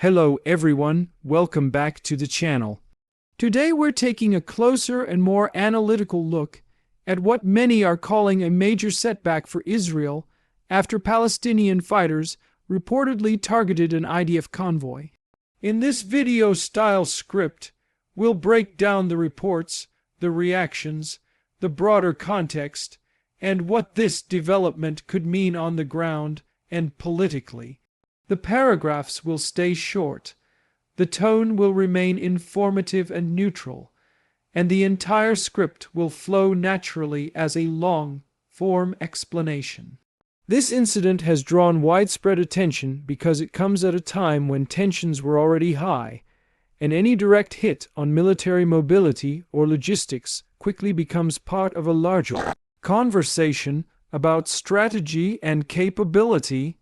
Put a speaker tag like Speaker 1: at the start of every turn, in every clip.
Speaker 1: Hello everyone, welcome back to the channel. Today we're taking a closer and more analytical look at what many are calling a major setback for Israel after Palestinian fighters reportedly targeted an IDF convoy. In this video-style script, we'll break down the reports, the reactions, the broader context, and what this development could mean on the ground and politically. The paragraphs will stay short, the tone will remain informative and neutral, and the entire script will flow naturally as a long-form explanation. This incident has drawn widespread attention because it comes at a time when tensions were already high, and any direct hit on military mobility or logistics quickly becomes part of a larger conversation about strategy and capability.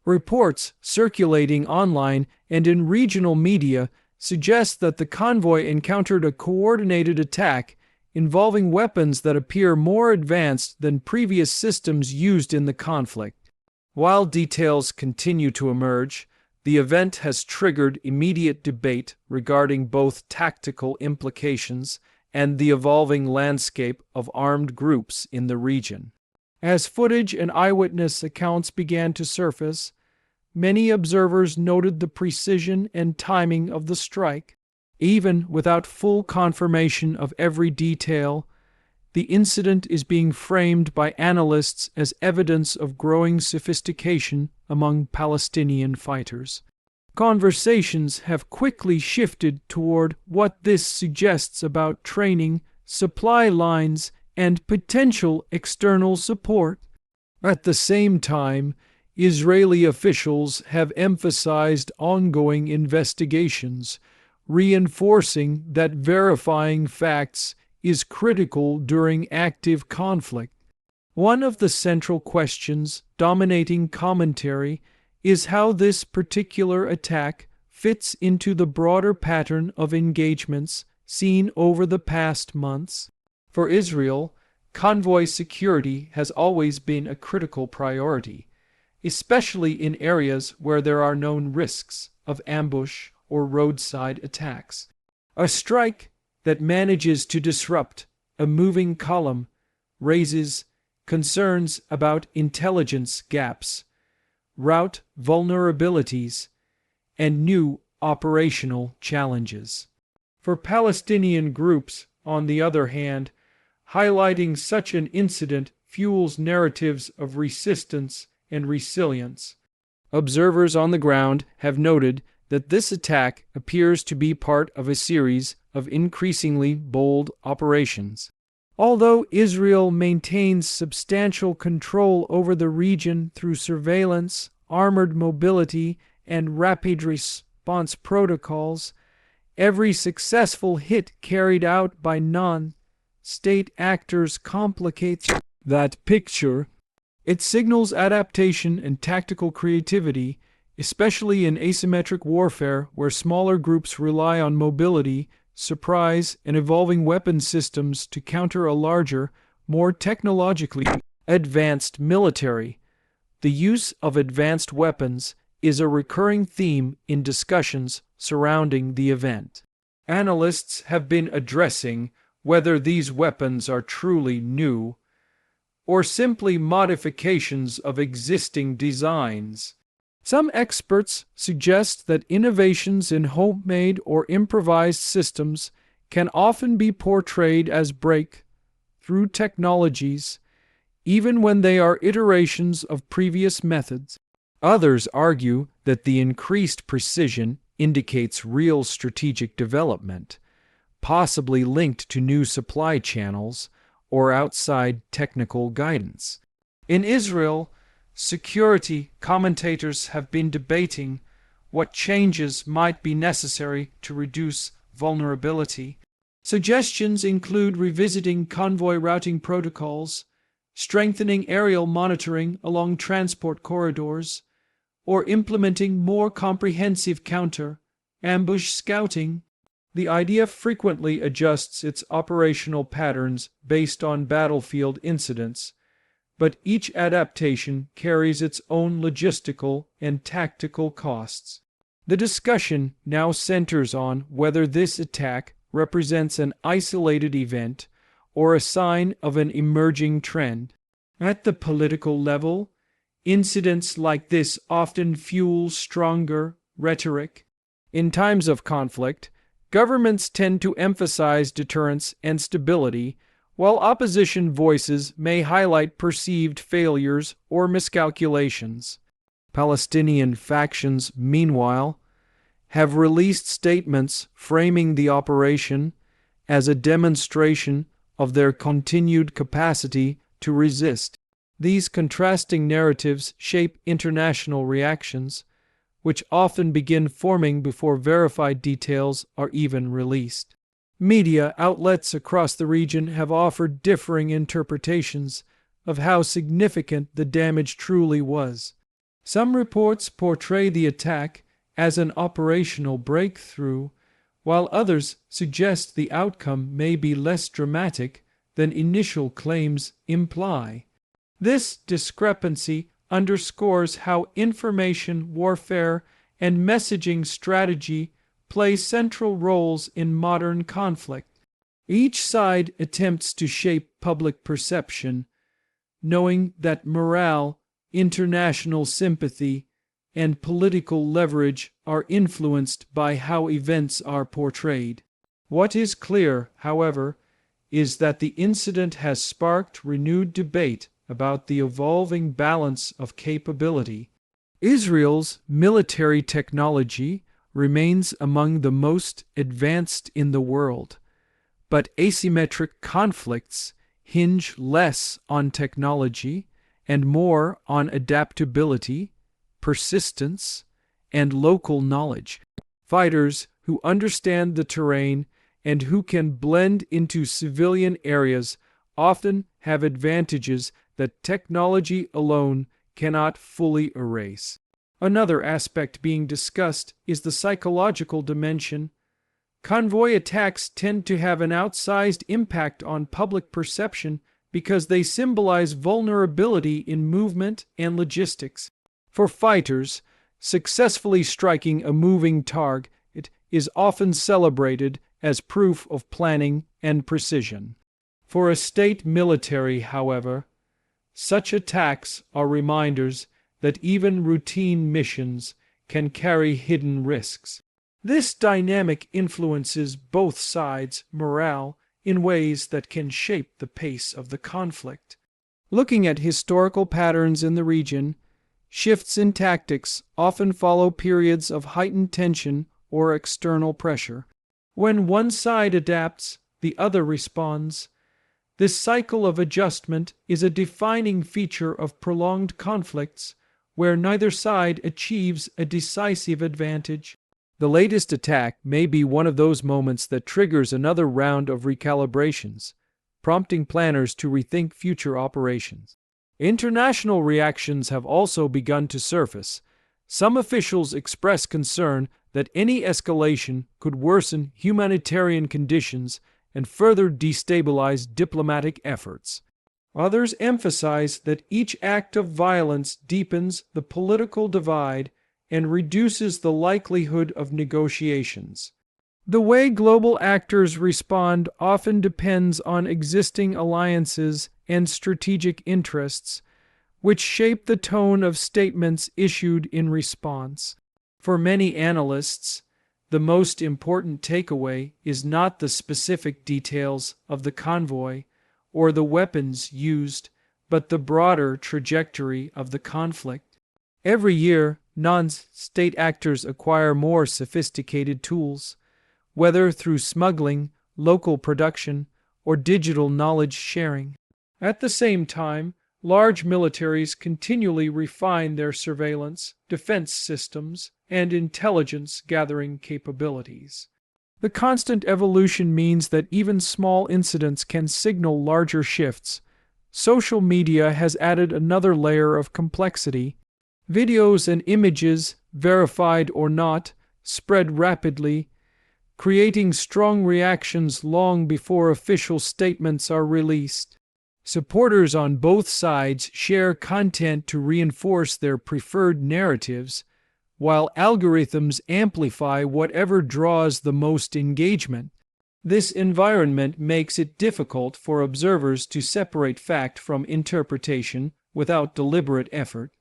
Speaker 1: Reports circulating online and in regional media suggest that the convoy encountered a coordinated attack involving weapons that appear more advanced than previous systems used in the conflict. While details continue to emerge, the event has triggered immediate debate regarding both tactical implications and the evolving landscape of armed groups in the region. As footage and eyewitness accounts began to surface, many observers noted the precision and timing of the strike. Even without full confirmation of every detail, the incident is being framed by analysts as evidence of growing sophistication among Palestinian fighters. Conversations have quickly shifted toward what this suggests about training, supply lines, and potential external support. At the same time, Israeli officials have emphasized ongoing investigations, reinforcing that verifying facts is critical during active conflict. One of the central questions dominating commentary is how this particular attack fits into the broader pattern of engagements seen over the past months. For Israel, convoy security has always been a critical priority, especially in areas where there are known risks of ambush or roadside attacks. A strike that manages to disrupt a moving column raises concerns about intelligence gaps, route vulnerabilities, and new operational challenges. For Palestinian groups, on the other hand, highlighting such an incident fuels narratives of resistance and resilience. Observers on the ground have noted that this attack appears to be part of a series of increasingly bold operations. Although Israel maintains substantial control over the region through surveillance, armored mobility, and rapid response protocols, every successful hit carried out by non-state actors complicates that picture. It signals adaptation and tactical creativity, especially in asymmetric warfare where smaller groups rely on mobility, surprise, and evolving weapon systems to counter a larger, more technologically advanced military. The use of advanced weapons is a recurring theme in discussions surrounding the event. Analysts have been addressing whether these weapons are truly new or simply modifications of existing designs. Some experts suggest that innovations in homemade or improvised systems can often be portrayed as breakthrough technologies, even when they are iterations of previous methods. Others argue that the increased precision indicates real strategic development, possibly linked to new supply channels or outside technical guidance. In Israel, security commentators have been debating what changes might be necessary to reduce vulnerability. Suggestions include revisiting convoy routing protocols, strengthening aerial monitoring along transport corridors, or implementing more comprehensive counter-ambush scouting. The IDF frequently adjusts its operational patterns based on battlefield incidents, but each adaptation carries its own logistical and tactical costs. The discussion now centers on whether this attack represents an isolated event or a sign of an emerging trend. At the political level, incidents like this often fuel stronger rhetoric. In times of conflict, governments tend to emphasize deterrence and stability, while opposition voices may highlight perceived failures or miscalculations. Palestinian factions, meanwhile, have released statements framing the operation as a demonstration of their continued capacity to resist. These contrasting narratives shape international reactions, which often begin forming before verified details are even released. Media outlets across the region have offered differing interpretations of how significant the damage truly was. Some reports portray the attack as an operational breakthrough, while others suggest the outcome may be less dramatic than initial claims imply. This discrepancy underscores how information warfare and messaging strategy play central roles in modern conflict. Each side attempts to shape public perception, knowing that morale, international sympathy, and political leverage are influenced by how events are portrayed. What is clear, however, is that the incident has sparked renewed debate about the evolving balance of capability. Israel's military technology remains among the most advanced in the world, but asymmetric conflicts hinge less on technology and more on adaptability, persistence, and local knowledge. Fighters who understand the terrain and who can blend into civilian areas often have advantages that technology alone cannot fully erase. Another aspect being discussed is the psychological dimension. Convoy attacks tend to have an outsized impact on public perception because they symbolize vulnerability in movement and logistics. For fighters, successfully striking a moving target is often celebrated as proof of planning and precision. For a state military, however, such attacks are reminders that even routine missions can carry hidden risks. This dynamic influences both sides' morale in ways that can shape the pace of the conflict. Looking at historical patterns in the region, shifts in tactics often follow periods of heightened tension or external pressure. When one side adapts, the other responds. This cycle of adjustment is a defining feature of prolonged conflicts where neither side achieves a decisive advantage. The latest attack may be one of those moments that triggers another round of recalibrations, prompting planners to rethink future operations. International reactions have also begun to surface. Some officials express concern that any escalation could worsen humanitarian conditions and further destabilize diplomatic efforts. Others emphasize that each act of violence deepens the political divide and reduces the likelihood of negotiations. The way global actors respond often depends on existing alliances and strategic interests, which shape the tone of statements issued in response. For many analysts, the most important takeaway is not the specific details of the convoy or the weapons used, but the broader trajectory of the conflict. Every year, non-state actors acquire more sophisticated tools, whether through smuggling, local production, or digital knowledge sharing. At the same time, large militaries continually refine their surveillance, defense systems, and intelligence gathering capabilities. The constant evolution means that even small incidents can signal larger shifts. Social media has added another layer of complexity. Videos and images, verified or not, spread rapidly, creating strong reactions long before official statements are released. Supporters on both sides share content to reinforce their preferred narratives, while algorithms amplify whatever draws the most engagement. This environment makes it difficult for observers to separate fact from interpretation without deliberate effort.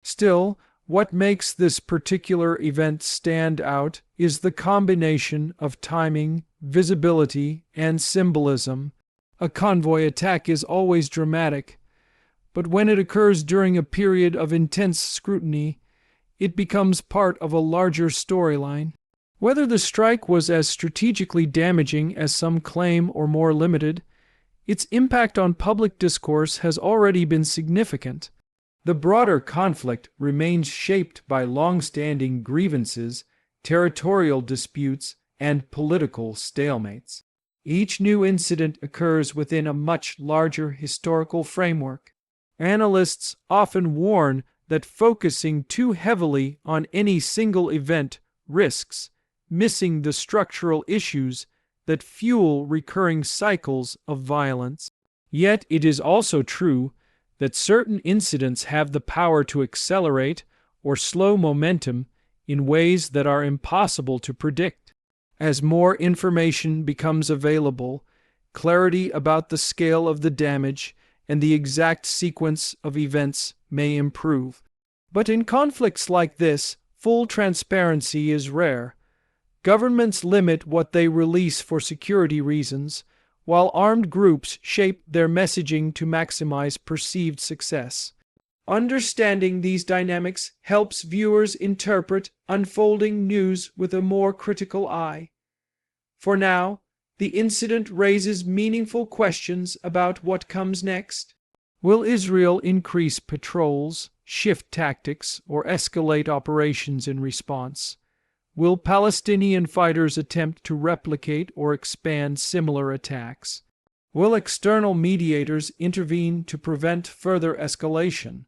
Speaker 1: Still, what makes this particular event stand out is the combination of timing, visibility, and symbolism. A convoy attack is always dramatic, but when it occurs during a period of intense scrutiny, it becomes part of a larger storyline. Whether the strike was as strategically damaging as some claim or more limited, its impact on public discourse has already been significant. The broader conflict remains shaped by long-standing grievances, territorial disputes, and political stalemates. Each new incident occurs within a much larger historical framework. Analysts often warn that focusing too heavily on any single event risks missing the structural issues that fuel recurring cycles of violence. Yet it is also true that certain incidents have the power to accelerate or slow momentum in ways that are impossible to predict. As more information becomes available, clarity about the scale of the damage and the exact sequence of events may improve. But in conflicts like this, full transparency is rare. Governments limit what they release for security reasons, while armed groups shape their messaging to maximize perceived success. Understanding these dynamics helps viewers interpret unfolding news with a more critical eye. For now, the incident raises meaningful questions about what comes next. Will Israel increase patrols, shift tactics, or escalate operations in response? Will Palestinian fighters attempt to replicate or expand similar attacks? Will external mediators intervene to prevent further escalation?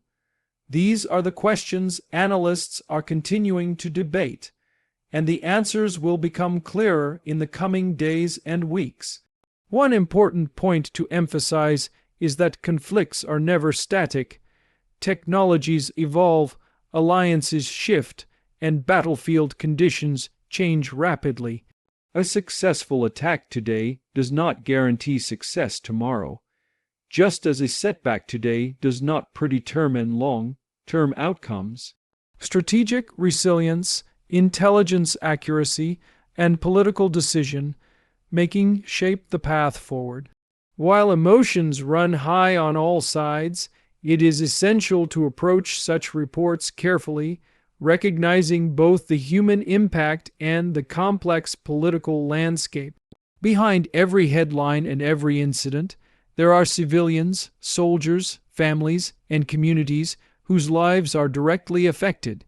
Speaker 1: These are the questions analysts are continuing to debate, and the answers will become clearer in the coming days and weeks. One important point to emphasize is that conflicts are never static. Technologies evolve, alliances shift, and battlefield conditions change rapidly. A successful attack today does not guarantee success tomorrow, just as a setback today does not predetermine long-term outcomes. Strategic resilience, intelligence accuracy, and political decision-making shape the path forward. While emotions run high on all sides, it is essential to approach such reports carefully, recognizing both the human impact and the complex political landscape. Behind every headline and every incident, there are civilians, soldiers, families, and communities whose lives are directly affected.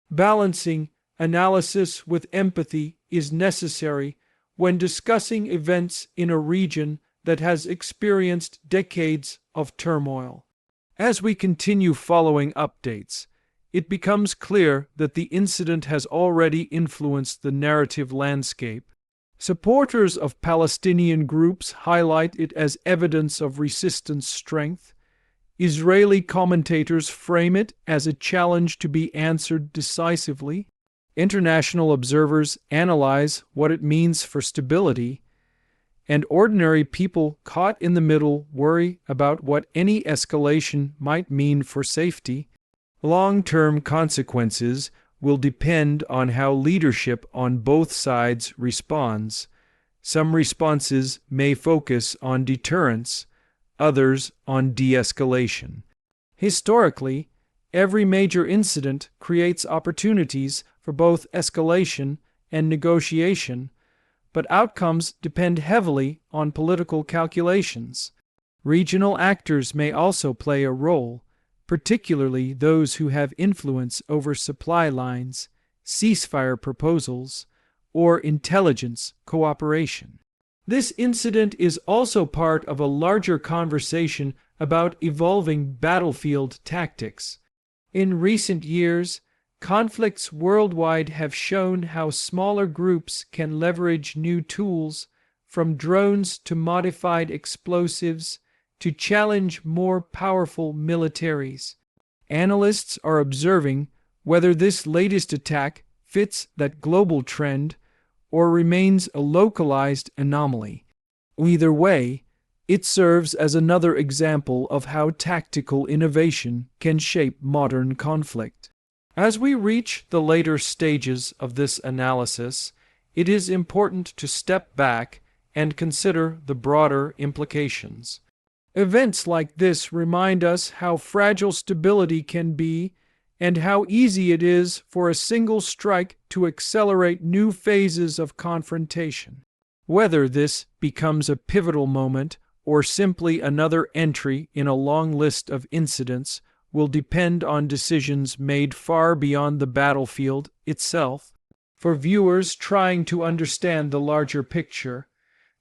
Speaker 1: Balancing analysis with empathy is necessary when discussing events in a region that has experienced decades of turmoil. As we continue following updates, it becomes clear that the incident has already influenced the narrative landscape. Supporters of Palestinian groups highlight it as evidence of resistance strength. Israeli commentators frame it as a challenge to be answered decisively. International observers analyze what it means for stability, and ordinary people caught in the middle worry about what any escalation might mean for safety. Long-term consequences will depend on how leadership on both sides responds. Some responses may focus on deterrence, others on de-escalation. Historically, every major incident creates opportunities for both escalation and negotiation, but outcomes depend heavily on political calculations. Regional actors may also play a role, particularly those who have influence over supply lines, ceasefire proposals, or intelligence cooperation. This incident is also part of a larger conversation about evolving battlefield tactics. In recent years, conflicts worldwide have shown how smaller groups can leverage new tools, from drones to modified explosives, to challenge more powerful militaries. Analysts are observing Whether this latest attack fits that global trend or remains a localized anomaly. Either way, it serves as another example of how tactical innovation can shape modern conflict. As we reach the later stages of this analysis, it is important to step back and consider the broader implications. Events like this remind us how fragile stability can be and how easy it is for a single strike to accelerate new phases of confrontation. Whether this becomes a pivotal moment or simply another entry in a long list of incidents will depend on decisions made far beyond the battlefield itself. For viewers trying to understand the larger picture,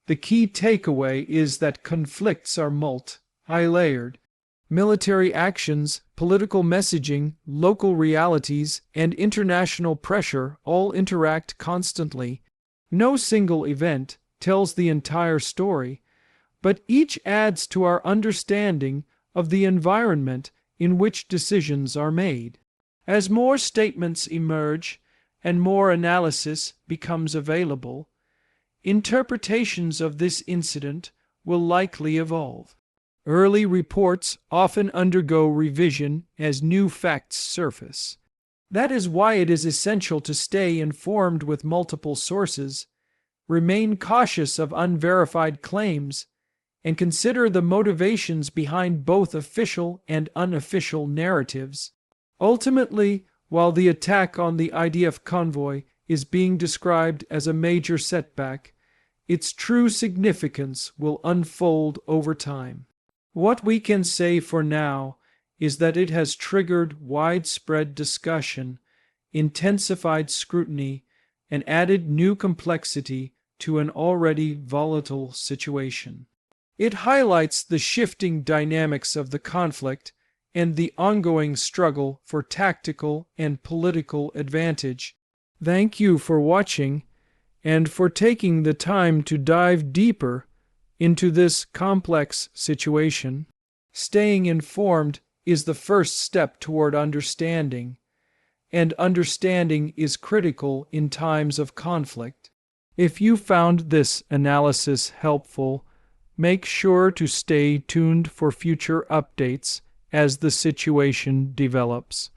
Speaker 1: the key takeaway is that conflicts are multi-layered. Military actions, political messaging, local realities, and international pressure all interact constantly. No single event tells the entire story, but each adds to our understanding of the environment in which decisions are made. As more statements emerge and more analysis becomes available, interpretations of this incident will likely evolve. Early reports often undergo revision as new facts surface. That is why it is essential to stay informed with multiple sources, remain cautious of unverified claims, and consider the motivations behind both official and unofficial narratives. Ultimately, while the attack on the IDF convoy is being described as a major setback, its true significance will unfold over time. What we can say for now is that it has triggered widespread discussion, intensified scrutiny, and added new complexity to an already volatile situation. It highlights the shifting dynamics of the conflict and the ongoing struggle for tactical and political advantage. Thank you for watching and for taking the time to dive deeper into this complex situation. Staying informed is the first step toward understanding, and understanding is critical in times of conflict. If you found this analysis helpful, make sure to stay tuned for future updates as the situation develops.